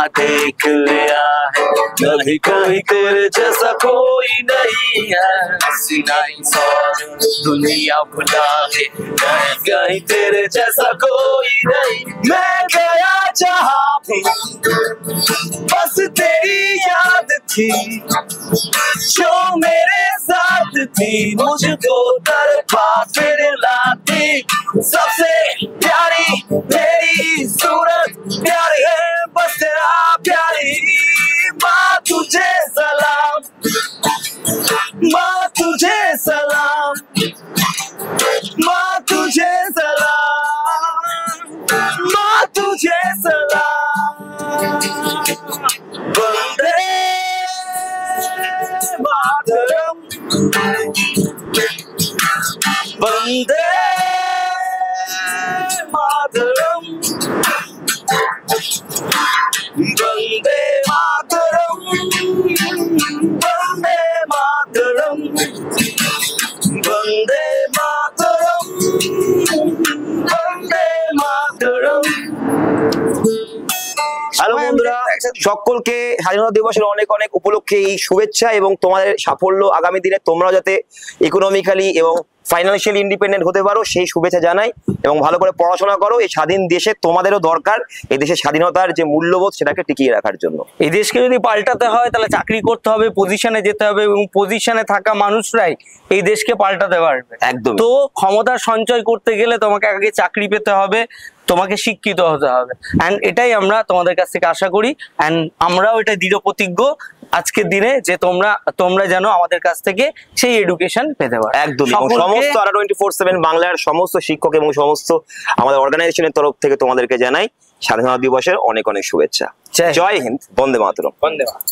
जहाँ देख लिया है, कहीं कहीं तेरे जैसा कोई नहीं है। हसीनाई सौ दुनिया भुला है, कहीं कहीं तेरे जैसा कोई नहीं। मैं गया जहाँ भी बस तेरी याद थी, जो मेरे साथ थी, मुझको तरफा फिर लाती। सबसे प्यारी तेरी सूरत प्यारी है, बस तेरा प्यारी। माँ तुझे सलाम, माँ तुझे सलाम, माँ तुझे सलाम, माँ तुझे सलाम। वंदे मातरम, वंदे मातरम, वंदे मातरम, वंदे मातरम, वंदे मातरम, वंदे मातरम। হ্যালো বন্ধুরা, সকলকে স্বাধীনতা দিবসের অনেক অনেক উপলক্ষে এই শুভেচ্ছা এবং তোমাদের সাফল্য আগামী দিনে তোমরাও যাতে ইকোনমিক্যালি এবং ফাইন্যান্সিয়ালি ইন্ডিপেন্ডেন্ট হতে পারো সেই শুভেচ্ছা জানাই। এবং ভালো করে পড়াশোনা করো, এই স্বাধীন দেশে তোমাদেরও দরকার এই দেশের স্বাধীনতার যে মূল্যবোধ সেটাকে টিকিয়ে রাখার জন্য। এই দেশকে যদি পাল্টাতে হয় তাহলে চাকরি করতে হবে, পজিশনে যেতে হবে এবং পজিশনে থাকা মানুষরাই এই দেশকে পাল্টাতে পারবে। একদম। তো ক্ষমতার সঞ্চয় করতে গেলে তোমাকে আগে চাকরি পেতে হবে, তোমাকে শিক্ষিত হতে হবে। অ্যান্ড এটাই আমরা তোমাদের কাছ থেকে আশা করি, অ্যান্ড আমরাও এটা দৃঢ় প্রতিজ্ঞ আজকের দিনে যে তোমরা যেন আমাদের কাছ থেকে সেই এডুকেশন পেতে পারো। একদম। সমস্ত আরা 24/7 বাংলার সমস্ত শিক্ষক এবং সমস্ত আমাদের অর্গানাইজেশনের তরফ থেকে তোমাদেরকে জানাই স্বাধীনতা দিবসের অনেক অনেক শুভেচ্ছা। জয় হিন্দ, বন্দে মাতরম। বন্দে মাতরম।